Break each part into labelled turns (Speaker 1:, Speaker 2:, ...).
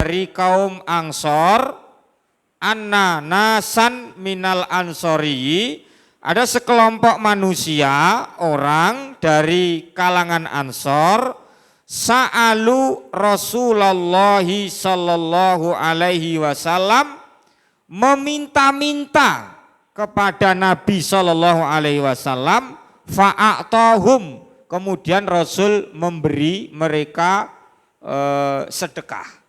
Speaker 1: dari kaum Ansor, anna nasan minal ansori, ada sekelompok manusia, orang dari kalangan Ansor, sa'alu Rasulullah sallallahu alaihi wasallam, meminta-minta kepada Nabi sallallahu alaihi wasallam, fa'atahum, kemudian Rasul memberi mereka sedekah.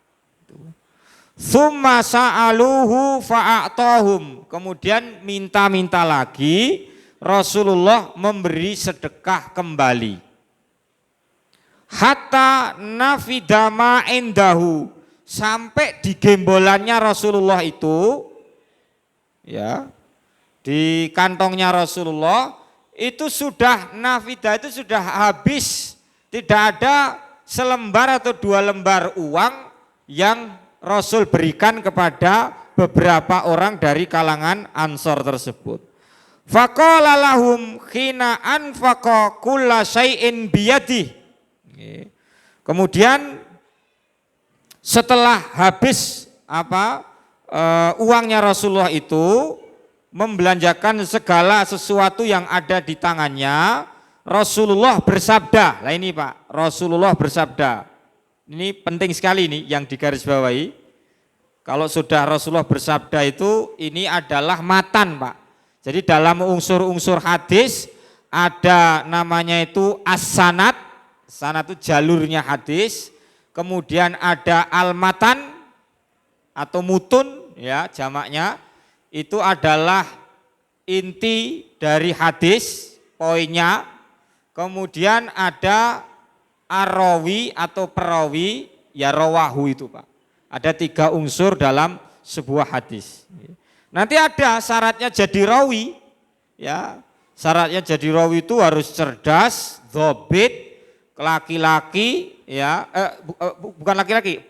Speaker 1: Tsumma sa'aluhu fa'atahum, kemudian minta-minta lagi, Rasulullah memberi sedekah kembali. Hatta nafidama indahu, sampai di gembolannya Rasulullah itu, ya, di kantongnya Rasulullah itu sudah nafida, itu sudah habis, tidak ada selembar atau dua lembar uang yang Rasul berikan kepada beberapa orang dari kalangan Ansor tersebut. Faqala lahum khina anfaqa kulla syai'in biyadihi. Kemudian setelah habis uangnya Rasulullah itu, membelanjakan segala sesuatu yang ada di tangannya, Rasulullah bersabda. Lah ini Pak, Rasulullah bersabda. Ini penting sekali ini yang digarisbawahi. Kalau sudah Rasulullah bersabda itu, ini adalah matan Pak. Jadi dalam unsur-unsur hadis ada namanya itu as-sanad. Sanad itu jalurnya hadis. Kemudian ada al-matan atau mutun, ya jamaknya. Itu adalah inti dari hadis, poinnya. Kemudian ada arawi atau perawi, ya rawahu itu Pak. Ada 3 unsur dalam sebuah hadis. Nanti ada syaratnya jadi rawi, ya. Syaratnya jadi rawi itu harus cerdas, dzabit, laki-laki, ya, bukan laki-laki,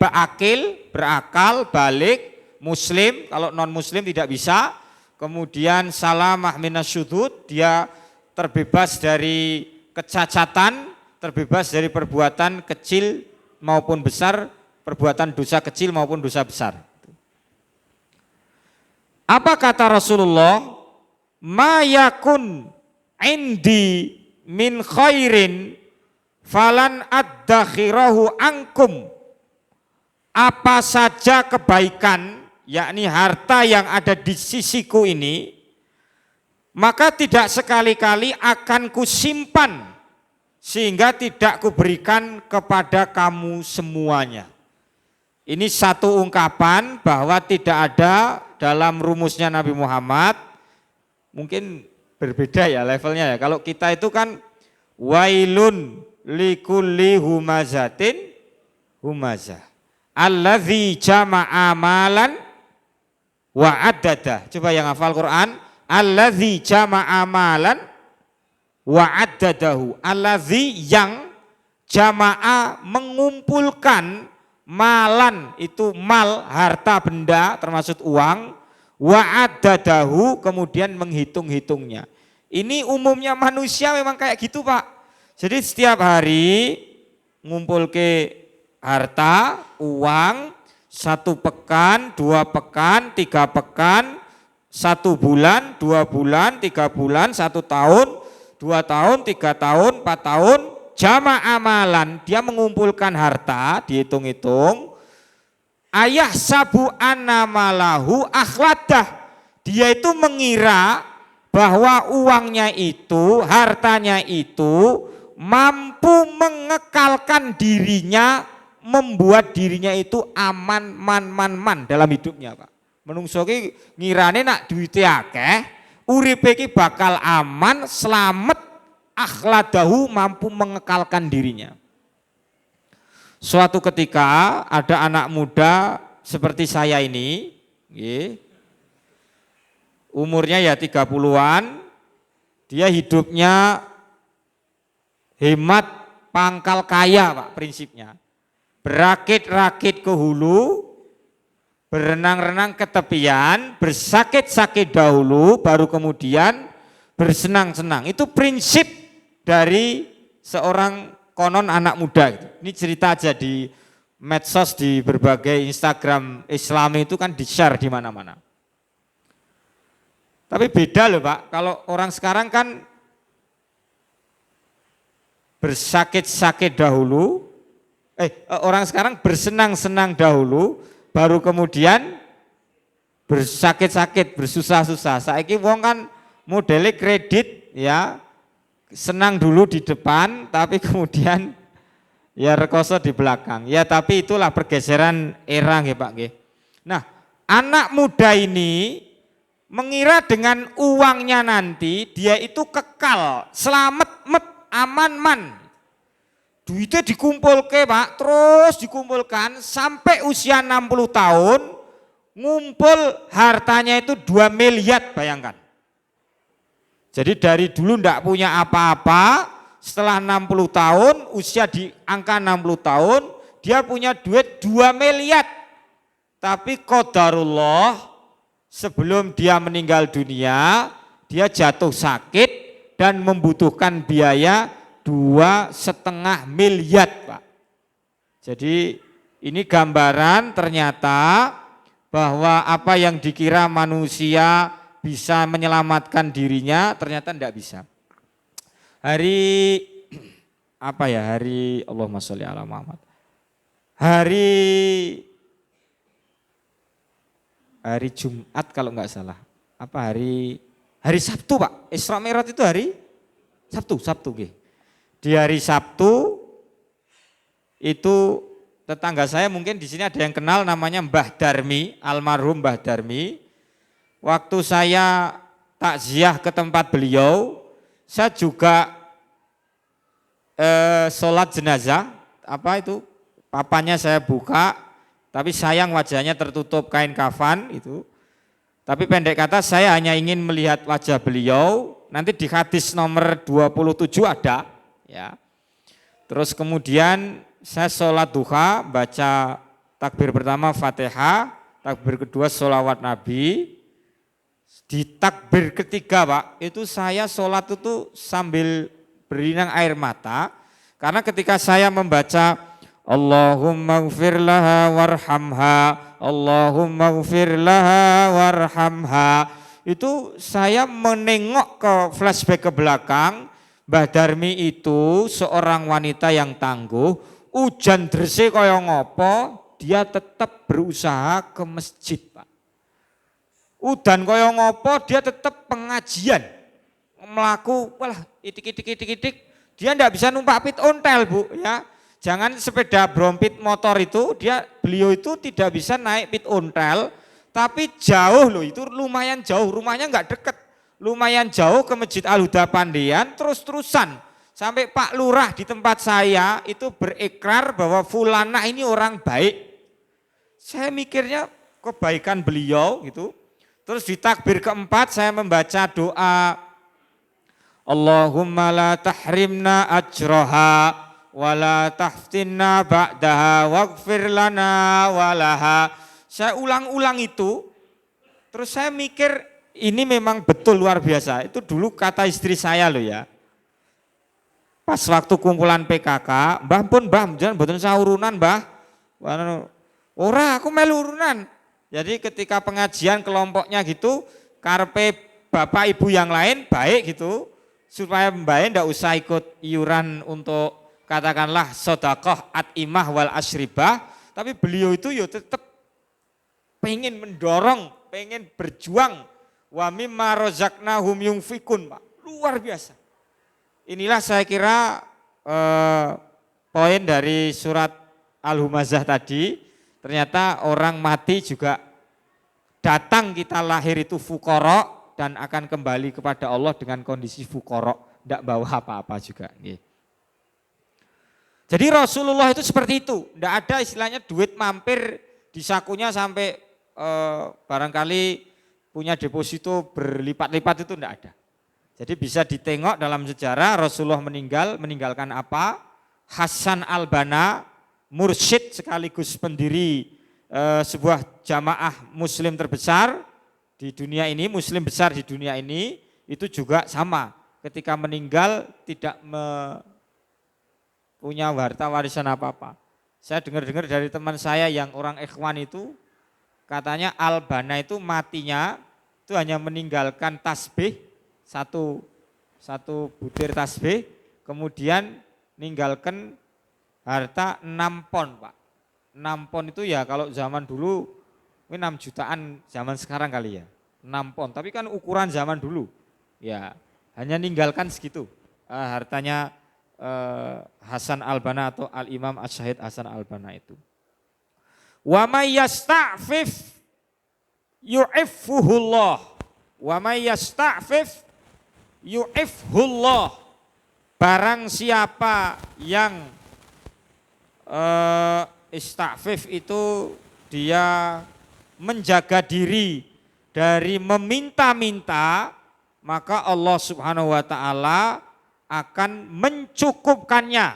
Speaker 1: berakal, balik, muslim, kalau non muslim tidak bisa. Kemudian salamah minasyudud, dia terbebas dari kecacatan, terbebas dari perbuatan kecil maupun besar, perbuatan dosa kecil maupun dosa besar. Apa kata Rasulullah? Ma yakun indi min khairin falan addakhirahu ankum. Apa saja kebaikan, yakni harta yang ada di sisiku ini, maka tidak sekali-kali akan kusimpan sehingga tidak kuberikan kepada kamu semuanya. Ini satu ungkapan bahwa tidak ada dalam rumusnya Nabi Muhammad, mungkin berbeda ya levelnya ya. Kalau kita itu kan wailun likulli humazatin humazah alladzi jama'a malan wa addada. Coba yang hafal Quran, alladzi jama'a malan wa addadahu, alladzi yang jama'a mengumpulkan, malan itu mal, harta benda termasuk uang, wa addadahu kemudian menghitung-hitungnya. Ini umumnya manusia memang kayak gitu Pak. Jadi setiap hari ngumpul ke harta, uang, 1 pekan, 2 pekan, 3 pekan, 1 bulan, 2 bulan, 3 bulan, 1 tahun, 2 tahun, 3 tahun, 4 tahun, jama'a amalan, dia mengumpulkan harta, dihitung-hitung. Ayah sabu anamalahu akhladah, dia itu mengira bahwa uangnya itu, hartanya itu mampu mengekalkan dirinya, membuat dirinya itu aman, man dalam hidupnya Pak. Menungso ki ngirane nak duwite akeh, uripe ki bakal aman, selamat, akhladahu mampu mengekalkan dirinya. Suatu ketika ada anak muda seperti saya ini, umurnya ya 30-an, dia hidupnya hemat pangkal kaya Pak prinsipnya. Berakit-rakit ke hulu, berenang-renang ke tepian, bersakit-sakit dahulu, baru kemudian bersenang-senang. Itu prinsip dari seorang konon anak muda gitu. Ini cerita aja di medsos, di berbagai Instagram Islam itu kan di-share di mana-mana. Tapi beda loh Pak, kalau orang sekarang kan bersakit-sakit dahulu, orang sekarang bersenang-senang dahulu, baru kemudian bersakit-sakit, bersusah-susah. Saiki wong kan modelnya kredit ya, senang dulu di depan, tapi kemudian ya rekoso di belakang. Ya tapi itulah pergeseran era nggih Pak nggih. Nah, anak muda ini mengira dengan uangnya nanti dia itu kekal, selamat, aman, man. Duitnya dikumpulke Pak, terus dikumpulkan sampai usia 60 tahun, ngumpul hartanya itu 2 miliar bayangkan. Jadi dari dulu ndak punya apa-apa, setelah 60 tahun, usia di angka 60 tahun, dia punya duit 2 miliar. Tapi qadarullah, sebelum dia meninggal dunia, dia jatuh sakit dan membutuhkan biaya 2,5 miliar Pak. Jadi ini gambaran ternyata bahwa apa yang dikira manusia bisa menyelamatkan dirinya ternyata tidak bisa. Hari apa ya, hari Allahumma sholli ala Muhammad. Hari Jumat kalau enggak salah. Apa hari Sabtu Pak. Isra Mi'raj itu hari Sabtu nggih. Di hari Sabtu itu tetangga saya mungkin di sini ada yang kenal namanya Mbah Darmi, almarhum Mbah Darmi. Waktu saya takziah ke tempat beliau, saya juga sholat jenazah, apa itu, papannya saya buka, tapi sayang wajahnya tertutup kain kafan itu. Tapi pendek kata saya hanya ingin melihat wajah beliau, nanti di hadis nomor 27 ada. Ya. Terus kemudian saya sholat duha, baca takbir pertama Fatihah, takbir kedua sholawat Nabi. Di takbir ketiga Pak, itu saya sholat itu sambil berinang air mata, karena ketika saya membaca Allahumma gfir laha warhamha, Allahumma gfir laha warhamha, itu saya menengok ke flashback ke belakang. Mbah Darmi itu seorang wanita yang tangguh, ujan drese kaya ngopo, dia tetap berusaha ke masjid Pak. Udan kaya ngopo dia tetap pengajian, melaku, walah itik, dia enggak bisa numpak pit ontel Bu ya. Jangan sepeda brompit motor itu, beliau itu tidak bisa naik pit ontel, tapi jauh loh, itu lumayan jauh, rumahnya enggak deket, lumayan jauh ke Masjid Al-Huda Pandean, terus-terusan sampai Pak Lurah di tempat saya itu berikrar bahwa fulana ini orang baik. Saya mikirnya kebaikan beliau gitu. Terus di takbir keempat saya membaca doa Allahumma la tahrimna ajroha wa la tahftinna ba'daha waghfir lana walaha. Saya ulang-ulang itu, terus saya mikir ini memang betul luar biasa. Itu dulu kata istri saya loh ya. Pas waktu kumpulan PKK, mbah pun mbah, jangan betul saya urunan mbah. Ora aku melu urunan. Jadi ketika pengajian kelompoknya gitu, karpe bapak ibu yang lain baik gitu, supaya mbak ndak usah ikut iuran untuk katakanlah sodakoh at-imah wal asyribah, tapi beliau itu ya tetap pengen mendorong, pengen berjuang, wa mimma rozaqnahum yunfikun Pak, luar biasa. Inilah saya kira poin dari surat Al-Humazah tadi. Ternyata orang mati juga datang kita lahir itu fuqara dan akan kembali kepada Allah dengan kondisi fuqara, tidak bawa apa-apa juga. Jadi Rasulullah itu seperti itu, tidak ada istilahnya duit mampir di sakunya sampai barangkali punya deposito berlipat-lipat, itu tidak ada. Jadi bisa ditengok dalam sejarah Rasulullah meninggalkan apa? Hasan al-Banna, mursyid sekaligus pendiri sebuah jamaah muslim terbesar di dunia ini, muslim besar di dunia ini, itu juga sama. Ketika meninggal tidak punya harta warisan apa-apa. Saya dengar-dengar dari teman saya yang orang ikhwan itu, katanya Albana itu matinya itu hanya meninggalkan tasbih, satu butir tasbih, kemudian meninggalkan harta 6 pon Pak. 6 pon itu ya kalau zaman dulu ini 6 jutaan zaman sekarang kali ya. 6 pon, tapi kan ukuran zaman dulu. Ya, hanya ninggalkan segitu hartanya Hasan Albana atau Al-Imam Asy-Syahid Hasan Albana itu. Wa may yasta'fif yu'iffuhullah. Wa may yasta'fif yu'iffuhullah. Barang siapa yang ista'fif itu dia menjaga diri dari meminta-minta, maka Allah Subhanahu wa taala akan mencukupkannya.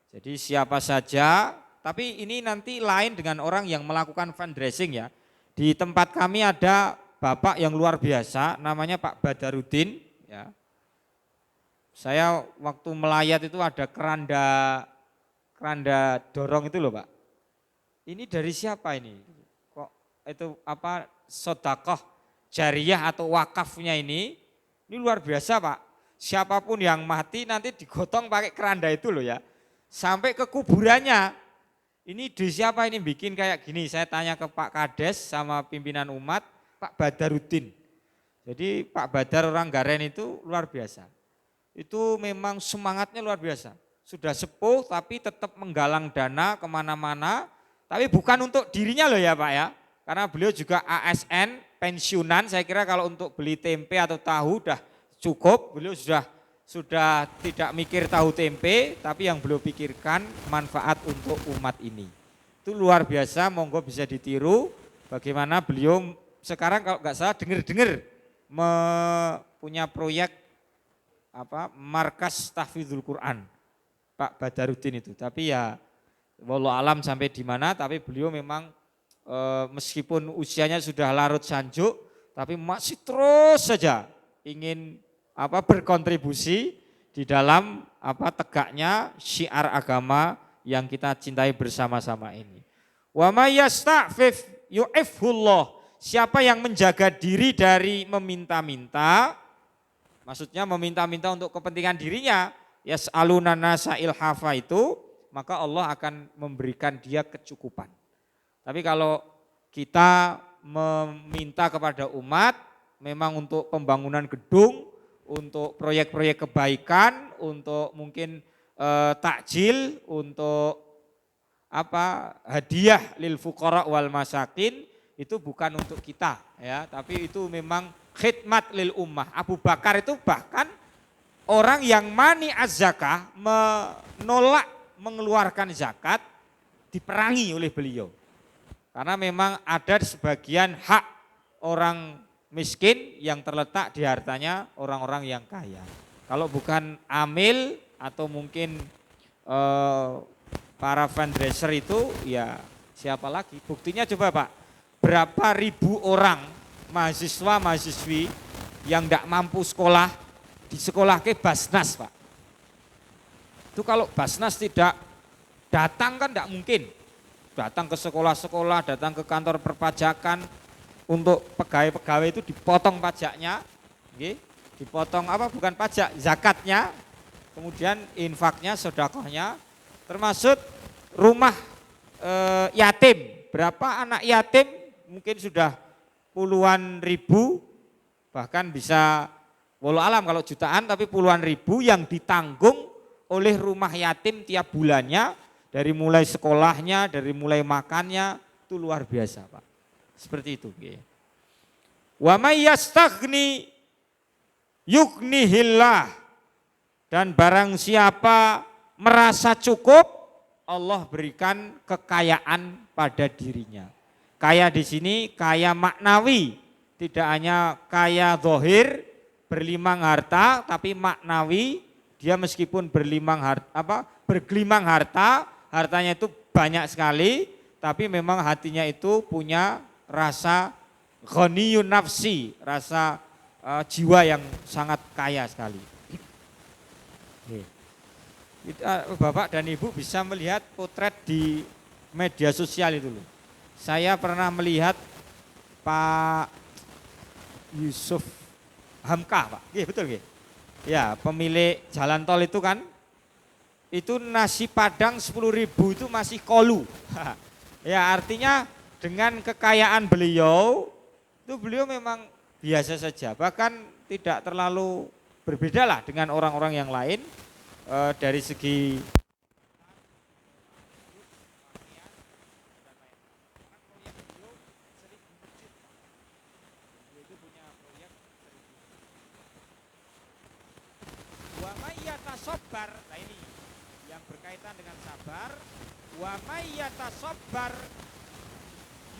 Speaker 1: Jadi siapa saja, tapi ini nanti lain dengan orang yang melakukan fundraising ya. Di tempat kami ada bapak yang luar biasa, namanya Pak Badarudin. Ya. Saya waktu melayat itu ada keranda dorong itu loh Pak. Ini dari siapa ini? Kok itu apa sedekah jariyah atau wakafnya ini luar biasa Pak. Siapapun yang mati nanti digotong pakai keranda itu loh ya. Sampai ke kuburannya. Ini di siapa ini bikin kayak gini? Saya tanya ke Pak Kades sama pimpinan umat, Pak Badarudin. Jadi Pak Badar orang Garen itu luar biasa. Itu memang semangatnya luar biasa. Sudah sepuh tapi tetap menggalang dana kemana-mana. Tapi bukan untuk dirinya loh ya Pak ya. Karena beliau juga ASN, pensiunan. Saya kira kalau untuk beli tempe atau tahu udah cukup, beliau sudah tidak mikir tahu tempe, tapi yang beliau pikirkan manfaat untuk umat ini. Itu luar biasa, monggo bisa ditiru bagaimana beliau sekarang kalau nggak salah dengar-dengar punya proyek markas tahfidzul Quran Pak Badarudin itu. Tapi ya wallahu alam sampai di mana, tapi beliau memang meskipun usianya sudah larut sanjuk, tapi masih terus saja ingin berkontribusi di dalam tegaknya syiar agama yang kita cintai bersama-sama ini. Wa may yasta'fif yu'ifhullah. Siapa yang menjaga diri dari meminta-minta, maksudnya meminta-minta untuk kepentingan dirinya, yas'aluna nasa ilhafa itu, maka Allah akan memberikan dia kecukupan. Tapi kalau kita meminta kepada umat memang untuk pembangunan gedung, untuk proyek-proyek kebaikan, untuk mungkin takjil, untuk hadiah lil fuqara wal masakin, itu bukan untuk kita ya, tapi itu memang khidmat lil ummah. Abu Bakar itu bahkan orang yang mani az-zakah, menolak mengeluarkan zakat, diperangi oleh beliau. Karena memang ada sebagian hak orang miskin yang terletak di hartanya orang-orang yang kaya. Kalau bukan amil atau mungkin para fundraiser itu ya siapa lagi? Buktinya coba Pak, berapa ribu orang mahasiswa-mahasiswi yang tidak mampu sekolah, di sekolah ke Basnas Pak. Itu kalau Basnas tidak datang kan tidak mungkin. Datang ke sekolah-sekolah, datang ke kantor perpajakan, untuk pegawai-pegawai itu dipotong pajaknya, dipotong bukan pajak, zakatnya, kemudian infaknya, sedekahnya, termasuk rumah yatim. Berapa anak yatim mungkin sudah puluhan ribu, bahkan bisa walau alam kalau jutaan, tapi puluhan ribu yang ditanggung oleh rumah yatim tiap bulannya, dari mulai sekolahnya, dari mulai makannya, itu luar biasa Pak. Seperti itu. Wa may yastaghni yughnihillah. Dan barang siapa merasa cukup, Allah berikan kekayaan pada dirinya. Kaya di sini kaya maknawi, tidak hanya kaya zahir, berlimang harta, tapi maknawi. Dia meskipun bergelimang harta, hartanya itu banyak sekali, tapi memang hatinya itu punya rasa ghaniyun nafsi, rasa jiwa yang sangat kaya sekali. Bapak dan Ibu bisa melihat potret di media sosial itu loh. Saya pernah melihat Pak Yusuf Hamka, Pak. Iya betul nggih? Ya, pemilik jalan tol itu kan, itu nasi padang 10.000 itu masih kolu. Ya artinya dengan kekayaan beliau, itu beliau memang biasa saja. Bahkan tidak terlalu berbeda lah dengan orang-orang yang lain dari segi wa mayyatasobbar. Nah ini yang berkaitan dengan sabar. Wa mayyatasobbar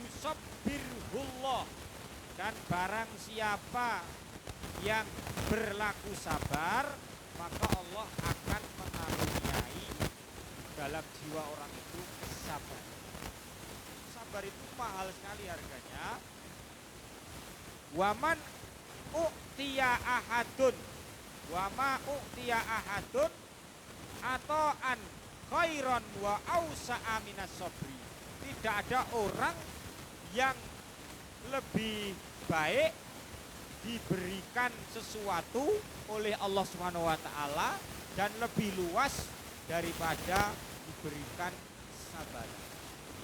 Speaker 1: yusabbirhullah, dan barang siapa yang berlaku sabar, maka Allah akan mengaruniai dalam jiwa orang itu kesabaran. Sabar itu mahal sekali harganya. Waman u'tiya ahadun, wama u'tiya ahadun ato'an khairan wa ausa'a minas sabri. Tidak ada orang yang lebih baik diberikan sesuatu oleh Allah Subhanahu wa taala dan lebih luas daripada diberikan sabar.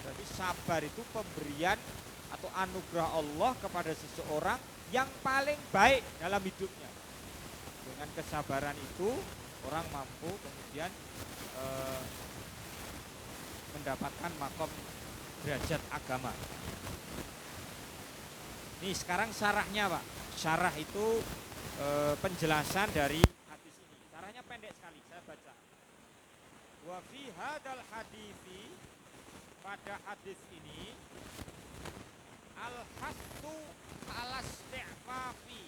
Speaker 1: Jadi sabar itu pemberian atau anugerah Allah kepada seseorang yang paling baik dalam hidupnya. Dengan kesabaran itu orang mampu kemudian mendapatkan makom derajat agama. Nih sekarang syarahnya Pak. Syarah itu penjelasan dari hadis ini. Syarahnya pendek sekali, saya baca. Wa fi hadzal hadithi, pada hadis ini, al-hasu al-isti'fafi.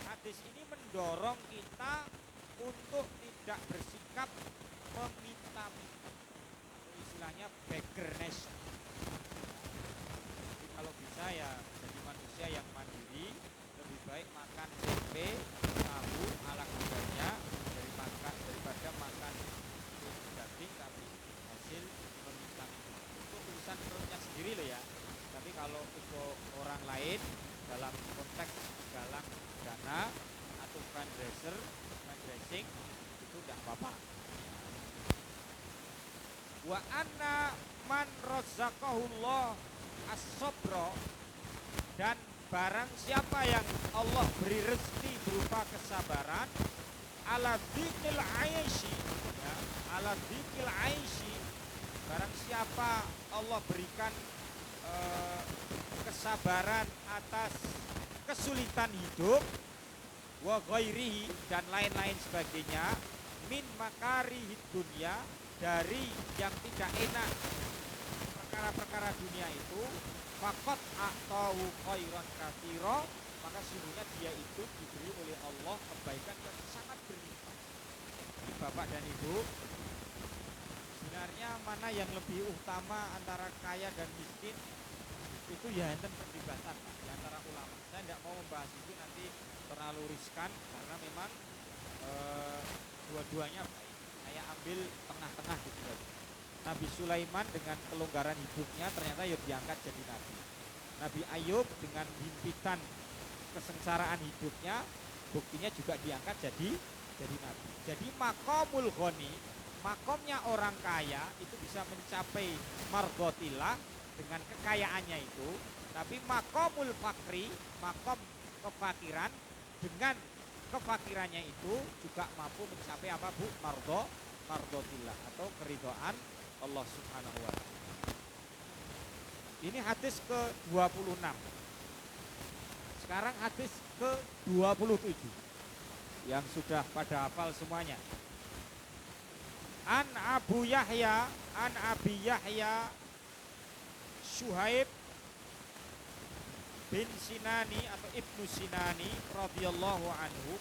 Speaker 1: Hadis ini mendorong kita untuk tidak bersikap meminta-minta. Istilahnya beggerness. Jadi kalau bisa ya jadi manusia yang mandiri, lebih baik makan tempe, tahu ala kadarnya daripada makan daging tapi hasil meminta-minta. Itu urusan perutnya sendiri loh ya. Tapi kalau untuk orang lain dalam konteks galang dana atau fundraising itu tidak apa-apa. Wa anna man razaqahullah as-sabra, dan barang siapa yang Allah beri rezeki berupa kesabaran, ala dzikil aishi, ya, ala dzikil aishi, barang siapa Allah berikan kesabaran atas kesulitan hidup, wa ghairihi, dan lain-lain sebagainya, min makarihid dunya, dari yang tidak enak perkara-perkara dunia itu, faqat a'tahu khairan katsira, maka sungguhnya dia itu diberi oleh Allah kebaikan yang sangat berlimpah. Bapak dan Ibu, sebenarnya mana yang lebih utama antara kaya dan miskin, itu ya enten perdebatan di antara ulama. Saya tidak mau membahas itu, nanti terlalu riskan karena memang dua-duanya baik. Saya ambil tengah-tengah gitu. Nabi Sulaiman dengan kelonggaran hidupnya ternyata ya diangkat jadi nabi. Nabi Ayub dengan himpitan kesengsaraan hidupnya, buktinya juga diangkat jadi nabi. Jadi makomul ghani, makomnya orang kaya itu bisa mencapai margotillah dengan kekayaannya itu, tapi makomul fakri, makom kefakiran, dengan kefakirannya itu juga mampu mencapai apa Bu? Mardotillah atau keridhaan Allah Subhanahu wa taala. Ini hadis ke-26. Sekarang hadis ke-27 yang sudah pada hafal semuanya. An Abi Yahya Syuhaib bin Sinani atau Ibnu Sinani radhiyallahu anhu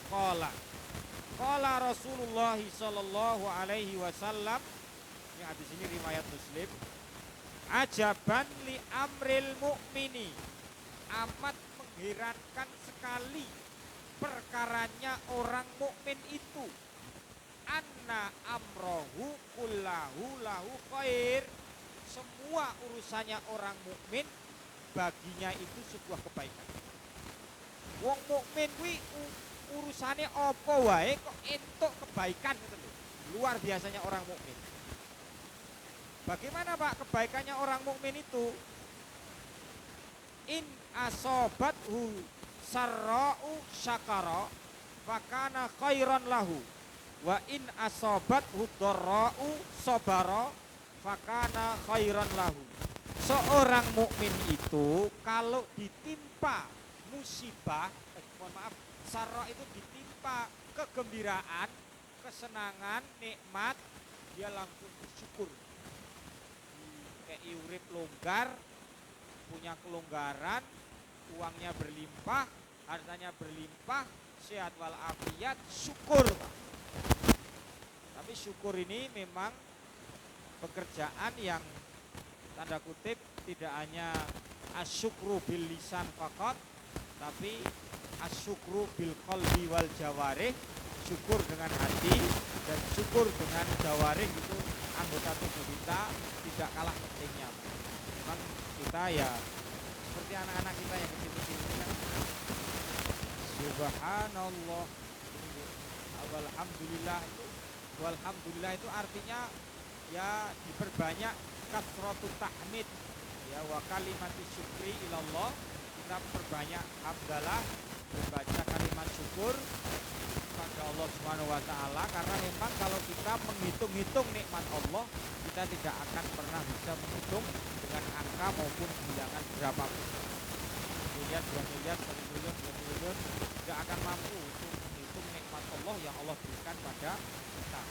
Speaker 1: qala Rasulullah sallallahu alaihi wasallam. Ini hadis ini riwayat Muslim. Ajaban li amril mu'mini, amat mengherankan sekali perkaranya orang mukmin itu. anna amrohu kullahu lahu khair. Semua urusannya orang mukmin baginya itu sebuah kebaikan. Wong mukmin kuwi urusane apa wae kok entuk kebaikan gitu loh. Luar biasanya orang mukmin. Bagaimana Pak kebaikannya orang mukmin itu? In asobathu sarra'u syakara fakana khairan lahu wa in asobathu dharra'u sabara fakana khairan lahu. Seorang mukmin itu kalau ditimpa musibah, mohon maaf, sarra itu ditimpa kegembiraan, kesenangan, nikmat, dia langsung bersyukur. Kayak urip longgar, punya kelonggaran, uangnya berlimpah, hartanya berlimpah, sehat walafiat, syukur. Tapi syukur ini memang pekerjaan yang tanda kutip tidak hanya asyukru bil lisan faqat, tapi asyukru bil qalbi wal jawarih, syukur dengan hati dan syukur dengan jawarih itu anggota tubuh kita tidak kalah pentingnya. Memang kita ya seperti anak-anak kita yang kecil-kecil ini kan subhanallah, alhamdulillah itu, walhamdulillah itu artinya ya diperbanyak kasratu tahmid ya wa kalimati syukri ilallah, kita perbanyak hamdalah, membaca kalimat syukur kepada Allah Subhanahu wa taala, karena memang kalau kita menghitung-hitung nikmat Allah, kita tidak akan pernah bisa menghitung dengan angka maupun bilangan berapapun. Miliar, 2 miliar, 1 triliun, 2 triliun tidak akan mampu untuk menghitung nikmat Allah yang Allah berikan pada kita.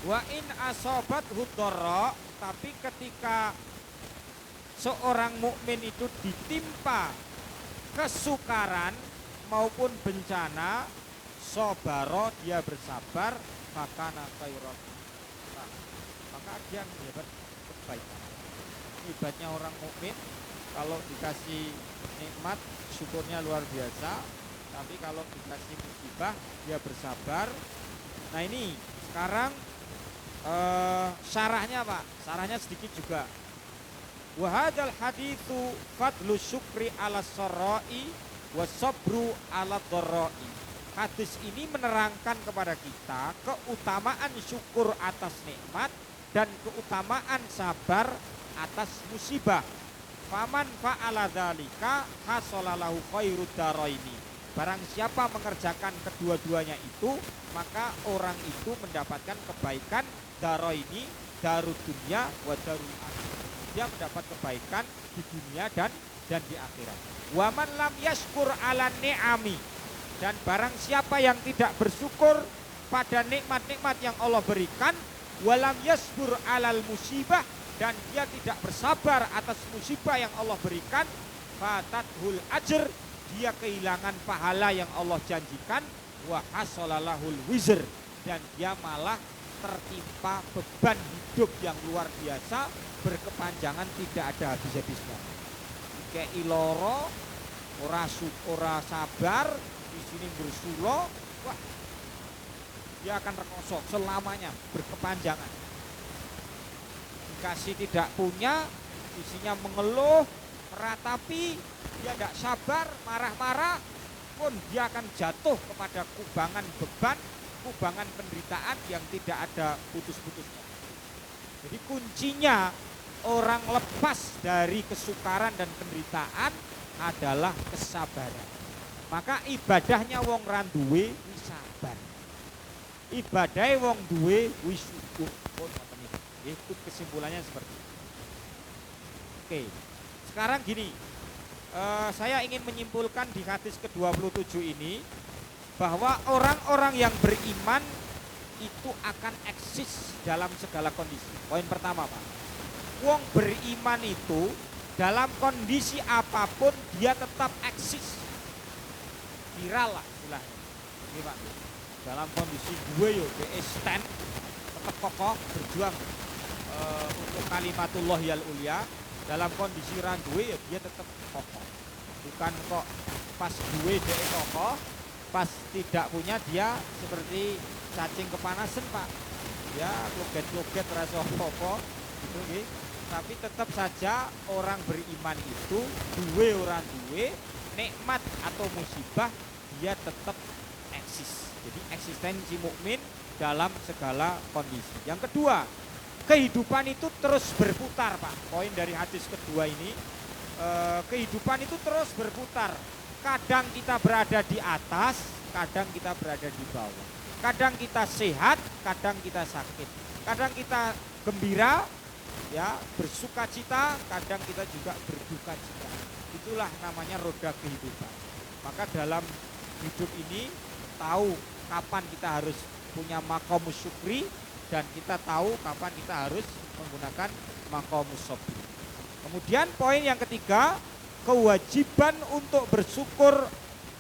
Speaker 1: Wa in asobat hudorro, tapi ketika seorang mukmin itu ditimpa kesukaran maupun bencana, sobaro, dia bersabar, fakana khairan, maka dia mendapat kebaikan. Hebatnya orang mukmin, kalau dikasih nikmat syukurnya luar biasa, tapi kalau dikasih musibah dia bersabar. Nah ini sekarang syarahnya Pak, syarahnya sedikit juga. Wa hadzal haditsu fadlu syukri ala sarra'i wa sabru ala dharra'i. Hadis ini menerangkan kepada kita keutamaan syukur atas nikmat dan keutamaan sabar atas musibah. Faman fa'ala dzalika hasalalahu khairud daraini. Barang siapa mengerjakan kedua-duanya itu, maka orang itu mendapatkan kebaikan daraini, darud dunya wa darul akhirah. Dia mendapat kebaikan di dunia dan di akhirat. Wa man lam yashkur ala ni'ami, dan barang siapa yang tidak bersyukur pada nikmat-nikmat yang Allah berikan, walam yasbur alal musibah, dan dia tidak bersabar atas musibah yang Allah berikan, fatathul ajr, dia kehilangan pahala yang Allah janjikan, wa hasalalahul wizr, dan dia malah tertimpa beban hidup yang luar biasa, berkepanjangan, tidak ada habis-habisnya. Kayak iloro, ora sabar, di sini bersulo, wah, dia akan rekosok selamanya, berkepanjangan. Dikasih tidak punya, isinya mengeluh, meratapi, dia tidak sabar, marah-marah, pun dia akan jatuh kepada kubangan beban, kubangan penderitaan yang tidak ada putus-putusnya. Jadi kuncinya orang lepas dari kesukaran dan penderitaan adalah kesabaran. Maka ibadahnya wong randuwe wis sabar. Ibadahnya wong duwe wis syukur. Ikut kesimpulannya seperti itu. Oke, sekarang gini, saya ingin menyimpulkan di hadis ke-27 ini bahwa orang-orang yang beriman itu akan eksis dalam segala kondisi. Poin pertama Pak, wong beriman itu dalam kondisi apapun dia tetap eksis, viral lah istilahnya. Ini Pak, dalam kondisi gue yo stand, tetap kokoh berjuang untuk kalimatullah yal ulia. Dalam kondisi randuwe ya dia tetap kokoh. Bukan kok pas gue dia kokoh, pas tidak punya dia seperti cacing kepanasan Pak, ya loget-loget rasa apa-apa gitu nggih. Tapi tetap saja orang beriman itu duwe orang duwe nikmat atau musibah dia tetap eksis. Jadi eksistensi mukmin dalam segala kondisi. Yang kedua, kehidupan itu terus berputar Pak. Poin dari hadis kedua ini, kehidupan itu terus berputar. Kadang kita berada di atas, kadang kita berada di bawah. Kadang kita sehat, kadang kita sakit. Kadang kita gembira, ya, bersuka cita, kadang kita juga berduka cita. Itulah namanya roda kehidupan. Maka dalam hidup ini tahu kapan kita harus punya maqamus syukri dan kita tahu kapan kita harus menggunakan maqamus sabri. Kemudian poin yang ketiga, kewajiban untuk bersyukur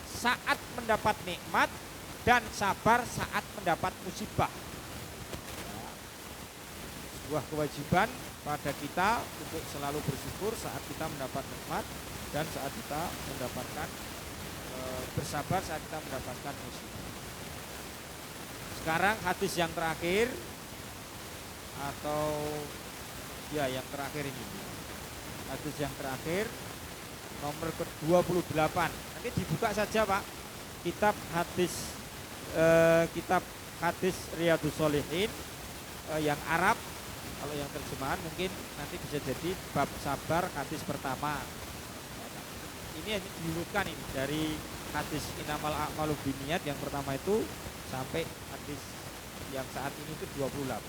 Speaker 1: saat mendapat nikmat dan sabar saat mendapat musibah. Sebuah kewajiban pada kita untuk selalu bersyukur saat kita mendapat nikmat dan saat kita mendapatkan bersabar saat kita mendapatkan musibah. Sekarang hadis yang terakhir atau ya yang terakhir ini. Hadis yang terakhir nomor ke-28. Nanti dibuka saja Pak. Kitab hadis Riyadhus Shalihin yang Arab. Kalau yang terjemahan mungkin nanti bisa jadi bab sabar hadis pertama. Ini diurutkan ini dari hadis Innamal a'malu binniyat yang pertama itu sampai hadis yang saat ini itu 28.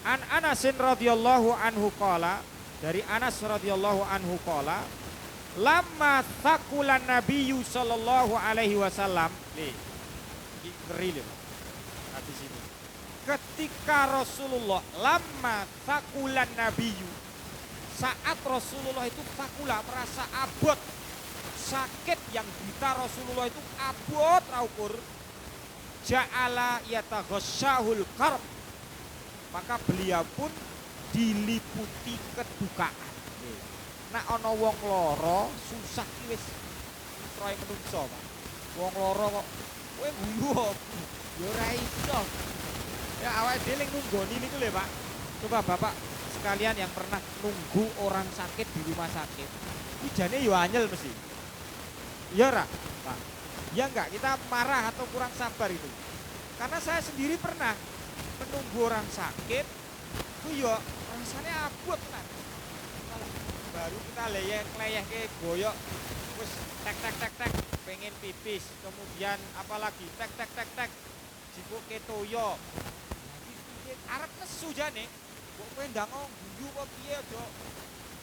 Speaker 1: An Anasin radhiyallahu anhu qala, dari Anas radhiyallahu anhu qala, lamma thaqulan nabiyyu sallallahu alaihi wasallam, ngeri lho hadis ini. Ketika Rasulullah lamma thaqulan nabiyyu, saat Rasulullah itu thaqulah merasa abot, sakit yang derita Rasulullah itu abot raukur, ja'ala yataghashahul karb, maka beliau pun diliputi kedukaan. Nek ana wong lara susah ki wis proyek menungso, Pak. Wong lara kok kowe guyu ya ora iso. Ya awake dhewe ning nunggoni niku lho, Pak. Coba Bapak sekalian yang pernah nunggu orang sakit di rumah sakit. Iki jane yo anyel mesti. Ya ora, Pak. Ya enggak, kita marah atau kurang sabar itu. Karena saya sendiri pernah menunggu orang sakit, itu ya rasanya abot kan. Baru kita leyeh ke goyok, terus tek, pengen pipis, kemudian apalagi tek, jipuk ke toyo. Arep nesu jane, kok kowe ndang guyu apa piye aja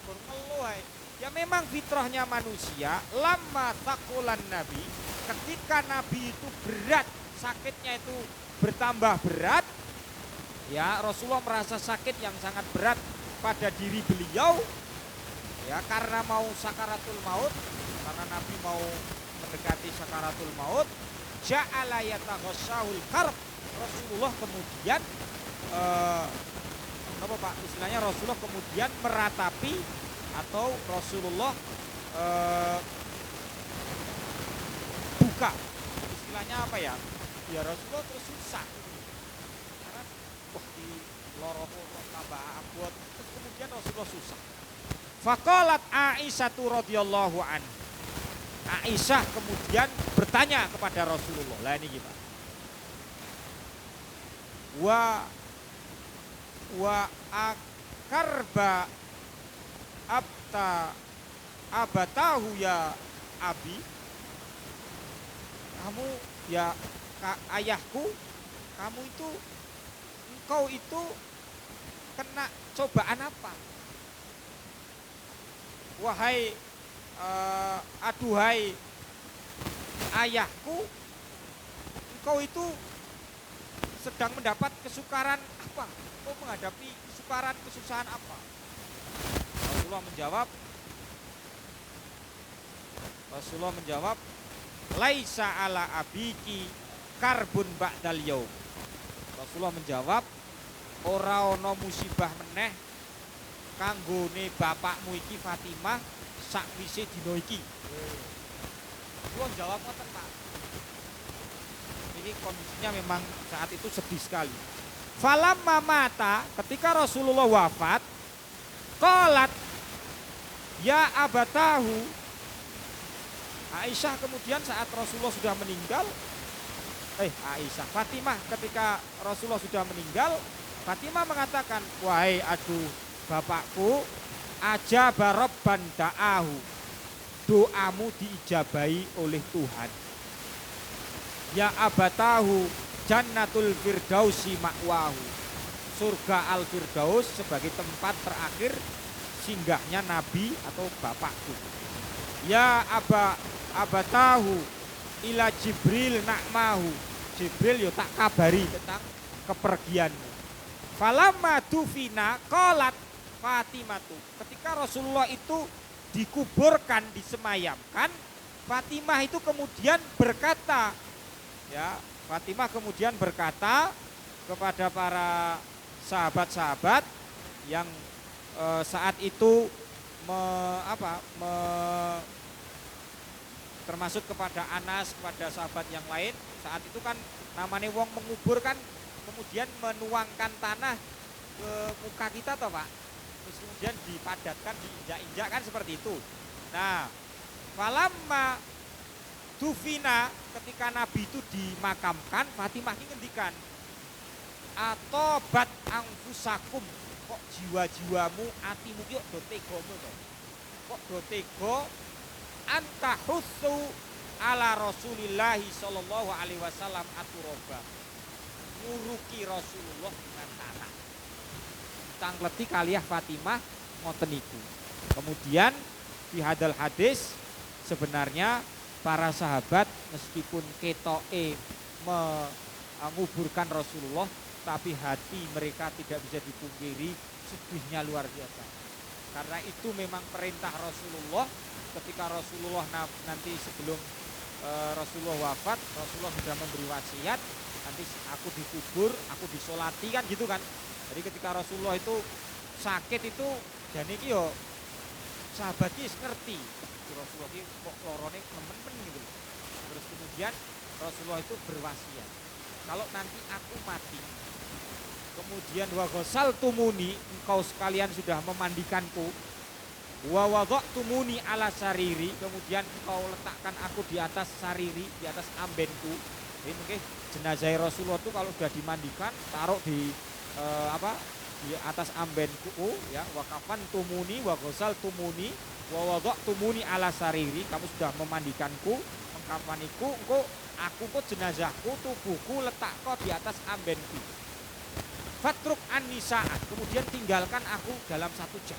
Speaker 1: ngeluh ae. Ya memang fitrahnya manusia, lama takulan Nabi, ketika Nabi itu berat, sakitnya itu bertambah berat, ya Rasulullah merasa sakit yang sangat berat pada diri beliau, ya karena mau sakaratul maut, karena Nabi mau mendekati sakaratul maut, ja'ala yataghashahul karb, Rasulullah kemudian apa Pak istilahnya, Rasulullah kemudian meratapi atau Rasulullah buka, istilahnya apa ya? Ya Rasulullah terus susah karena wah di loro kok tambah abot, terus kemudian Rasulullah susah. Faqalat Aisyah radhiyallahu anha, Aisyah kemudian bertanya kepada Rasulullah, lah ini gimana? Wa akarba abatahu ya abi, kamu ya ayahku, kamu itu, engkau itu kena cobaan apa? Wahai aduhai ayahku, engkau itu sedang mendapat kesukaran apa? Engkau menghadapi kesukaran, kesusahan apa? Rasulullah menjawab, laisa ala abiki karbun ba'dal yaum. Rasulullah menjawab, ora ana musibah meneh kanggone bapakmu iki Fatimah sakwise dina iki. Rasulullah jawab ngoten, Pak. Ini kondisinya memang saat itu sedih sekali. Falamma mata, ketika Rasulullah wafat, qalat ya abatahu. Aisyah kemudian saat Rasulullah sudah meninggal, Fatimah ketika Rasulullah sudah meninggal, Fatimah mengatakan, wahai aduh bapakku, ajaba rabban da'ahu, doamu diijabahi oleh Tuhan. Ya abatahu jannatul firdausi ma'wahu, surga al firdaus sebagai tempat terakhir singgahnya Nabi atau bapakku. Ya abatahu ila Jibril nakmahu, Jibril yo tak kabari tentang kepergianmu. Falamma dufina qalat Fatimatu, ketika Rasulullah itu dikuburkan, disemayamkan, Fatimah itu kemudian berkata, ya, Fatimah kemudian berkata kepada para sahabat-sahabat yang saat itu termasuk kepada Anas, kepada sahabat yang lain. Saat itu kan namanya wong mengubur kan kemudian menuangkan tanah ke muka kita toh Pak, terus kemudian dipadatkan, diinjak-injak kan seperti itu. Nah, falamma dufina, ketika Nabi itu dimakamkan, Fatimah ini ngendikan, atobat angfusakum, kok jiwa-jiwamu, atimu yuk do tegomu toh, kok do tego anta hussu ala Rasulillahi sallallahu alaihi wasallam aturoba, nguruki Rasulullah dengan tanah. Tangleti kaliyah Fatimah ngoten niku. Kemudian di hadal hadis sebenarnya para sahabat meskipun ketoke menguburkan Rasulullah, tapi hati mereka tidak bisa dipungkiri sedihnya luar biasa. Karena itu memang perintah Rasulullah. Ketika Rasulullah nanti sebelum Rasulullah wafat, Rasulullah sudah memberi wasiat, nanti aku dikubur, aku disolati kan gitu kan. Jadi ketika Rasulullah itu sakit itu, jadi iki yo sahabat iki ngerti Rasulullah iki kok lorone nemen gitu. Terus kemudian Rasulullah itu berwasiat, kalau nanti aku mati, kemudian wa ghasaltumuni, engkau sekalian sudah memandikanku, wa wada'tumuni ala sariri, kemudian engkau letakkan aku di atas sariri, di atas ambenku. Jadi mungkin jenazah Rasulullah itu kalau sudah dimandikan, taruh di di atas ambenku, ya, wa kafantumuni wa ghasaltumuni wa wada'tumuni ala sariri, kamu sudah memandikanku, mengkafaniku, engko aku kok jenazahku, tubuhku letak kok di atas ambenku. Fatruk an-nisa'at, kemudian tinggalkan aku dalam 1 jam.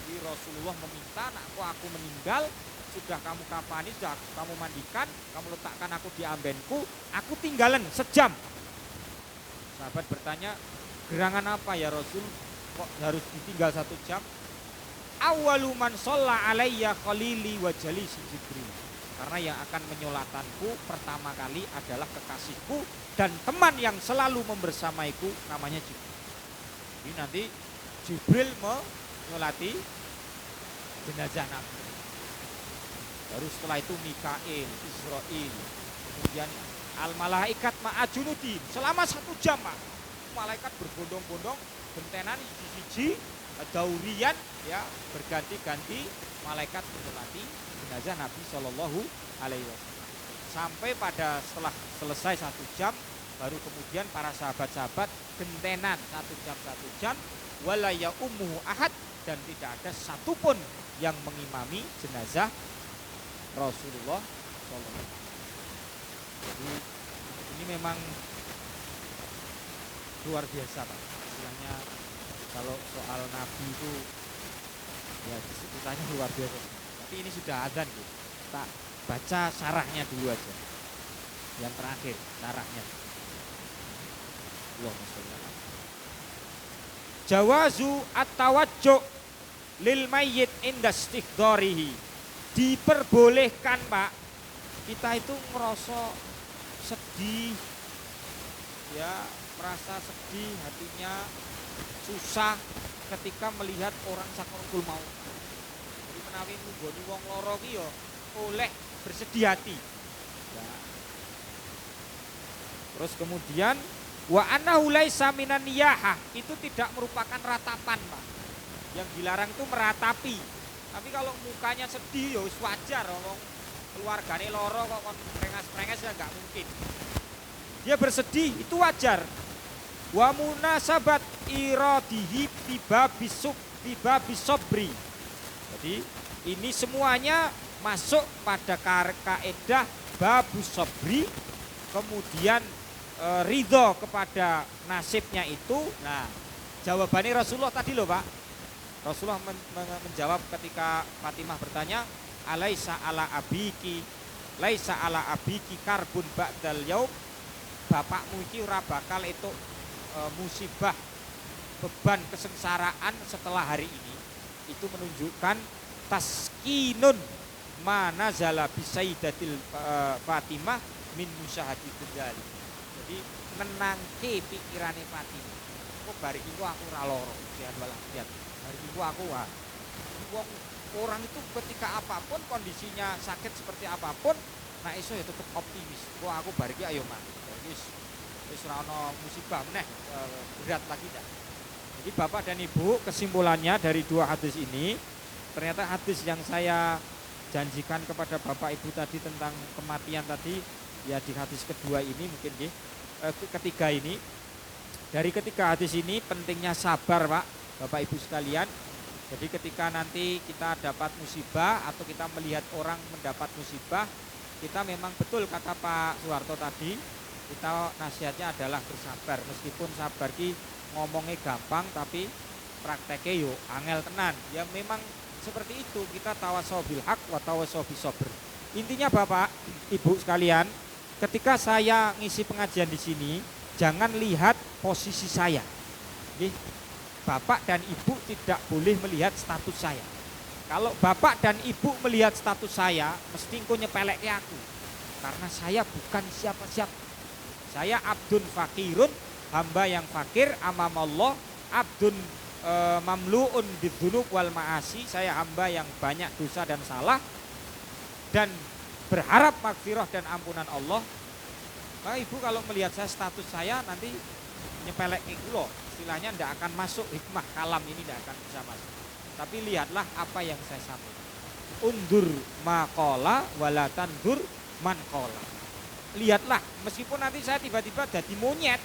Speaker 1: Jadi Rasulullah meminta, aku meninggal, sudah kamu kafani, sudah kamu mandikan, kamu letakkan aku di ambenku, aku tinggalan sejam. Sahabat bertanya, gerangan apa ya Rasul, kok harus ditinggal 1 jam? Awwalu man shalla alayya khalili wa jalisi Jibril, karena yang akan menyolatanku pertama kali adalah kekasihku dan teman yang selalu membersamaiku, namanya Jibril. Jadi nanti Jibril menyolati jenazah Nabi. Baru setelah itu Mikail, Israil, kemudian al-malaikat ma'ajunudin, selama 1 jam malaikat berbondong-bondong, gentenan siji-siji, daurian, ya, berganti-ganti malaikat menyolati jenazah Nabi Shallallahu alaihi wasallam. Sampai pada setelah selesai 1 jam, baru kemudian para sahabat-sahabat gentenan 1 jam, wala ya ummuhu ahad, dan tidak ada satupun yang mengimami jenazah Rasulullah SAW. Jadi ini memang luar biasa Pak. Istilahnya kalau soal Nabi itu ya ceritanya luar biasa. Tapi ini sudah adzan gitu. Tak baca syarahnya dulu aja. Yang terakhir syarahnya. Allahumma sholli ala Jawazu at-tawajjuh lil mayyit inda istighdarihi. Diperbolehkan Pak, kita itu merasa sedih, ya, merasa sedih, hatinya susah ketika melihat orang sakaratul maut. Jadi menawi nggoni wong lara ki ya oleh bersedih hati. Ya. Terus kemudian wa annahu laisa minan niyahah, itu tidak merupakan ratapan, Pak. Yang dilarang itu meratapi. Tapi kalau mukanya sedih ya wis wajar, wong keluargane loro kok kon prengas-prengas ya enggak mungkin. Dia bersedih itu wajar. Wa munasabat iradihi tiba bisobri. Jadi ini semuanya masuk pada kaidah babus sobri, kemudian ridho kepada nasibnya itu. Nah, jawabannya Rasulullah tadi loh, Pak. Rasulullah menjawab ketika Fatimah bertanya, alaisa ala abiki, laisa ala abiki karbun ba'dal yaum, bapakmu iki ora bakal itu musibah, beban kesengsaraan setelah hari ini. Itu menunjukkan taskinun manazala bisayyidatil Fatimah min musyahadatil jali. Jadi menangke pikirane Fatimah. Kok bari iku aku ora lara, sehat walafiat. Bari iku aku wong orang itu ketika apapun kondisinya sakit seperti apapun, nah iso ya tetap optimis. Kok aku bari iki ayo mah. Wis ora ono musibah meneh berat lagi dah. Jadi Bapak dan Ibu, kesimpulannya dari dua hadis ini, ternyata hadis yang saya janjikan kepada Bapak Ibu tadi tentang kematian tadi, ya di hadis kedua ini mungkin ketiga ini. Dari ketiga hadis ini pentingnya sabar, Pak, Bapak Ibu sekalian. Jadi ketika nanti kita dapat musibah atau kita melihat orang mendapat musibah, kita memang betul kata Pak Soeharto tadi, kita nasihatnya adalah bersabar. Meskipun sabar ki ngomongnya gampang tapi prakteknya yo angel tenan. Ya memang seperti itu, kita tawasau bil haq wa tawasau bis sabr. Intinya Bapak, Ibu sekalian, ketika saya ngisi pengajian di sini, jangan lihat posisi saya. Bapak dan Ibu tidak boleh melihat status saya. Kalau Bapak dan Ibu melihat status saya, mesti engko nyepeleke aku. Karena saya bukan siapa-siapa. Saya abdun fakirun, hamba yang fakir amamallah, abdun mamluun bidzunub wal ma'asi. Saya hamba yang banyak dosa dan salah dan berharap magfirah dan ampunan Allah. Nah, Ibu kalau melihat saya, status saya, nanti nyepelek kula, istilahnya tidak akan masuk hikmah kalam ini, tidak akan bisa masuk. Tapi lihatlah apa yang saya sampaikan. Undur maqala wala tandur man qala. Lihatlah, meskipun nanti saya tiba-tiba jadi monyet,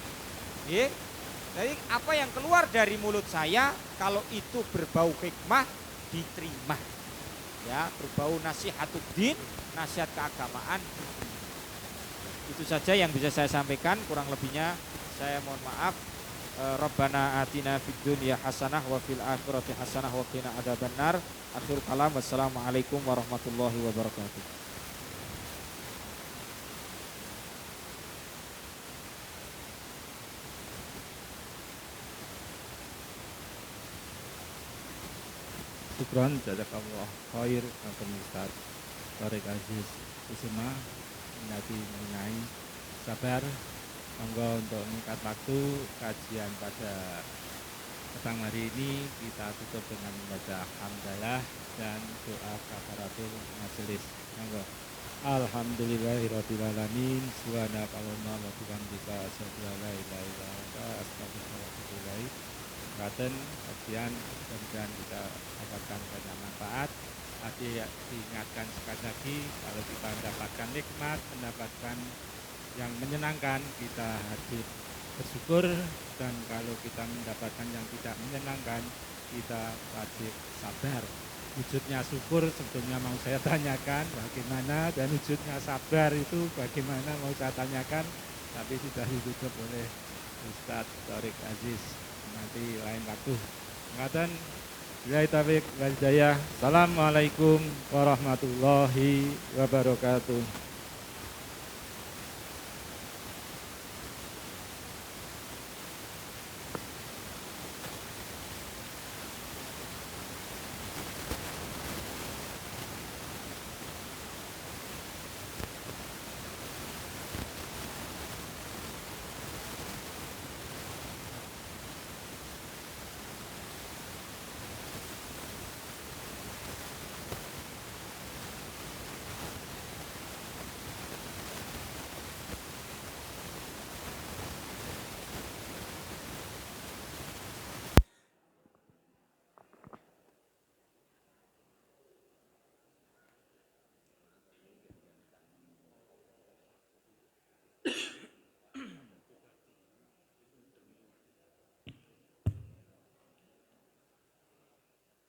Speaker 1: jadi apa yang keluar dari mulut saya, kalau itu berbau hikmah, diterima. Ya, berbau nasihatuddin, nasihat keagamaan. Itu saja yang bisa saya sampaikan, kurang lebihnya saya mohon maaf. Rabbana atina fid dunya hasanah wa fil akhirati hasanah wa qina adzabannar. Akhirul kalam, wassalamualaikum warahmatullahi wabarakatuh.
Speaker 2: Syukron, jazakallah khair, Bapak Ustaz Thariq Aziz Kusuma mengenai sabar. Monggo untuk meningkat waktu kajian pada petang hari ini kita tutup dengan membaca hamdalah dan doa kafaratul majelis. Monggo. Alhamdulillahirabbil alamin, subhanakallahumma wa bihamdika asyhadu an la ilaha illa anta astaghfiruka wa atubu ilaik. Katen kajian mudah-mudahan kita dapatkan banyak manfaat. Tadi diingatkan sekali lagi, kalau kita mendapatkan nikmat, mendapatkan yang menyenangkan, kita harus bersyukur, dan kalau kita mendapatkan yang tidak menyenangkan, kita wajib sabar. Wujudnya syukur sebetulnya mau saya tanyakan bagaimana, dan wujudnya sabar itu bagaimana mau saya tanyakan, tapi sudah ditutup oleh Ustadz Thariq Aziz nanti lain waktu. Ngatan, billahi taufiq wal hidayah. Assalamualaikum warahmatullahi wabarakatuh.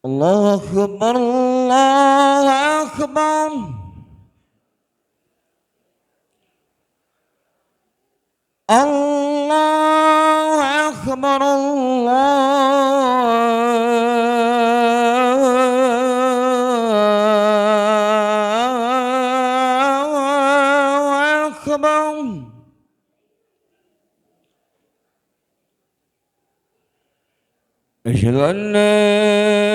Speaker 3: الله أكبر الله أكبر الله أكبر الله أكبر أشهد أن لا